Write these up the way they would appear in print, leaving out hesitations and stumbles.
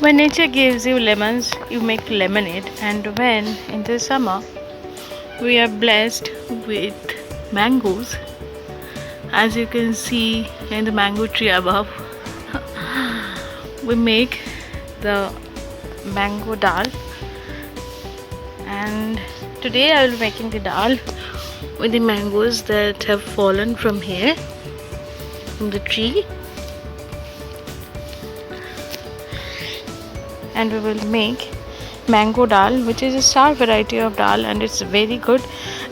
When nature gives you lemons, you make lemonade, and when in the summer we are blessed with mangoes, as you can see in the mango tree above, we make the mango dal. And today I will be making the dal with the mangoes that have fallen from here, from the tree. And we will make mango dal, which is a star variety of dal, and it's very good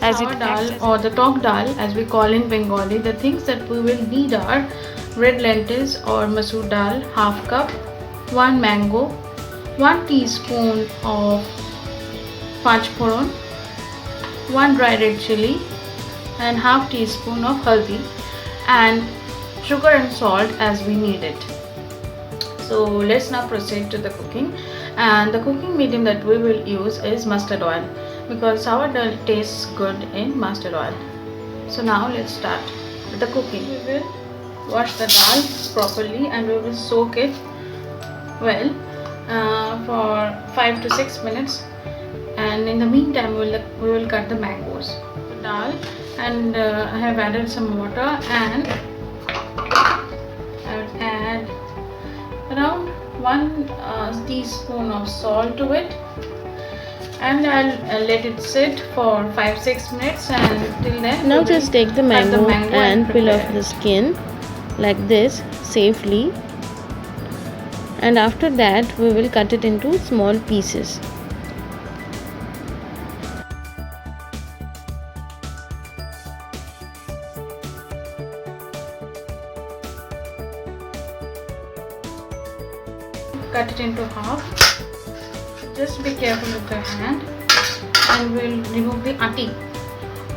as it dal or the tok dal as we call in Bengali. The things that we will need are red lentils or Masoor dal, half cup, 1 mango, 1 teaspoon of Panchporan, 1 dry red chilli, and half teaspoon of haldi, and sugar and salt as we need it. So let's now proceed to the cooking, and the cooking medium that we will use is mustard oil, because sour dal tastes good in mustard oil. So now let's start with the cooking. We will wash the dal properly and we will soak it well for 5 to 6 minutes, and in the meantime we will cut the mangoes. The dal, and I have added some water, and I will add around 1 teaspoon of salt to it, and I'll let it sit for 5-6 minutes, and till then now just take the mango and peel off the skin like this safely, and after that we will cut it into small pieces. Cut it into half. Just be careful with your hand, and we'll remove the ati,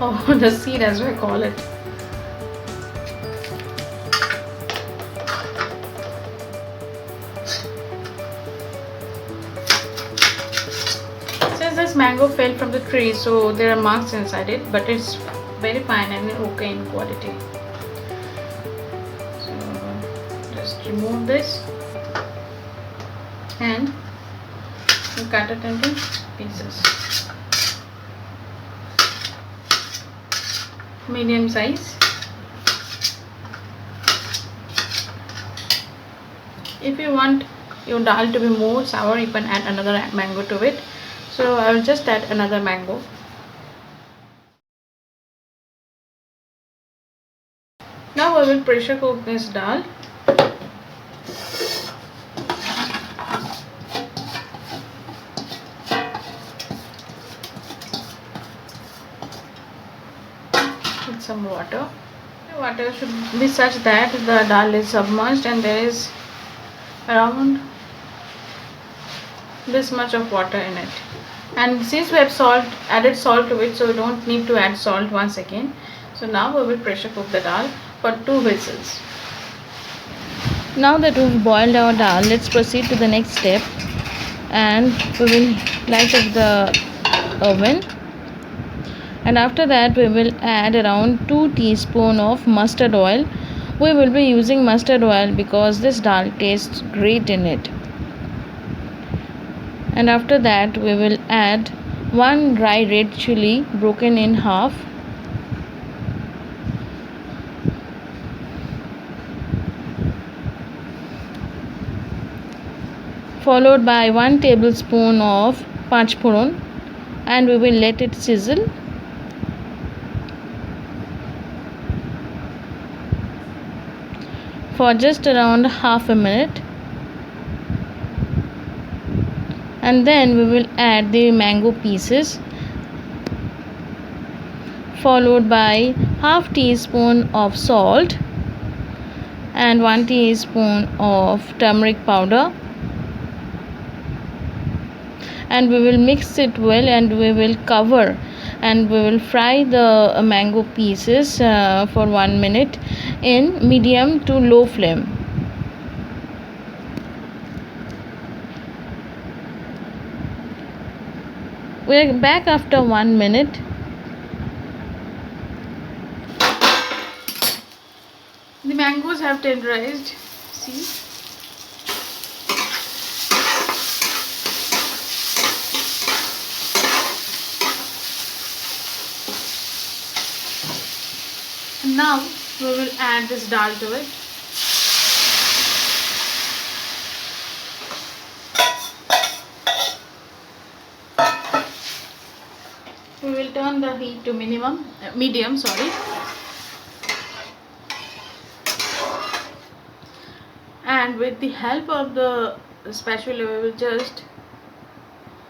or the seed as we call it. Since this mango fell from the tree, so there are marks inside it, but it's very fine and okay in quality. So just remove this and cut it into pieces, medium size. If you want your dal to be more sour, you can add another mango to it. So I will just add another mango. Now I will pressure cook this dal. With some water. The water should be such that the dal is submerged and there is around this much of water in it. And since we have added salt to it, so we don't need to add salt once again. So now we will pressure cook the dal for 2 whistles. Now that we've boiled our dal, let's proceed to the next step, and we will light up the oven, and after that we will add around 2 teaspoons of mustard oil. We will be using mustard oil because this dal tastes great in it. And after that we will add 1 dry red chilli broken in half, followed by 1 tablespoon of Panchporan, and we will let it sizzle. For just around half a minute, and then we will add the mango pieces, followed by half teaspoon of salt and 1 teaspoon of turmeric powder, and we will mix it well, and we will cover, and we will fry the mango pieces for 1 minute in medium to low flame. We are back after 1 minute. The mangoes have tenderized. See, Now we will add this dal to it. We will turn the heat to medium, sorry. And with the help of the spatula, we will just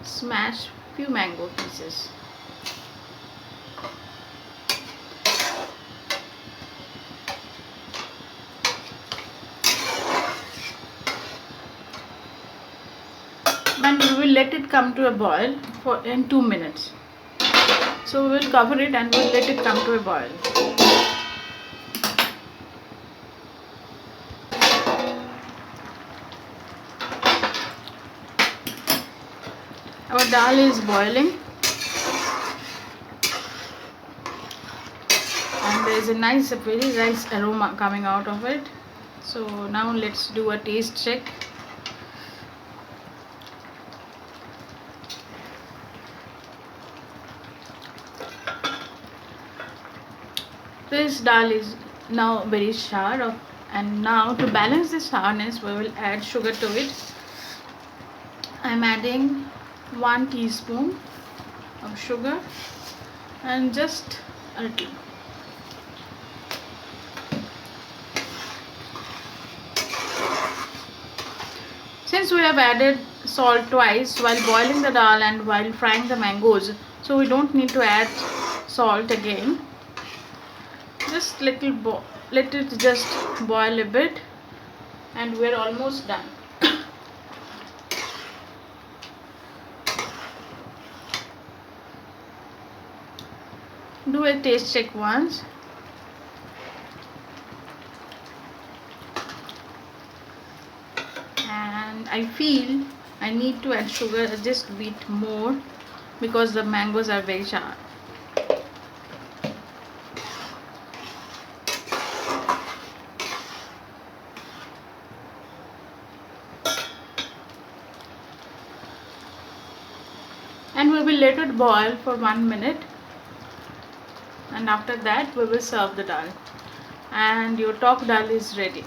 smash few mango pieces. And we will let it come to a boil in 2 minutes. So we will cover it and we will let it come to a boil. Our dal is boiling and there is a very nice aroma coming out of it. So now let's do a taste check. This dal is now very sour, and now to balance the sourness we will add sugar to it. I am adding 1 teaspoon of sugar and just a little. Since we have added salt twice while boiling the dal and while frying the mangoes, so we don't need to add salt again. Just let it just boil a bit and we're almost done. Do a taste check once. And I feel I need to add sugar just a bit more because the mangoes are very sour. And we will let it boil for 1 minute, and after that we will serve the dal, and your top dal is ready.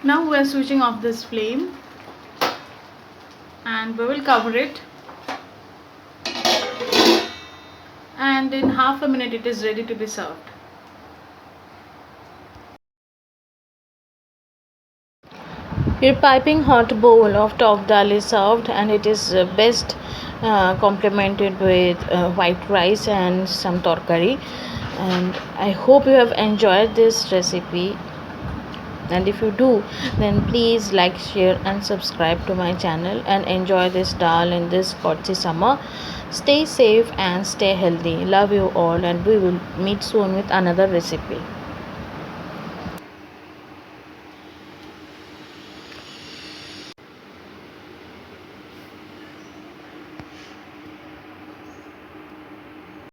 Now we are switching off this flame and we will cover it, and in half a minute it is ready to be served. Your piping hot bowl of top dal is served, and it is best complemented with white rice and some torkari. And I hope you have enjoyed this recipe, and if you do, then please like, share and subscribe to my channel, and enjoy this dal in this scorchy summer. Stay safe and stay healthy. Love you all, and we will meet soon with another recipe.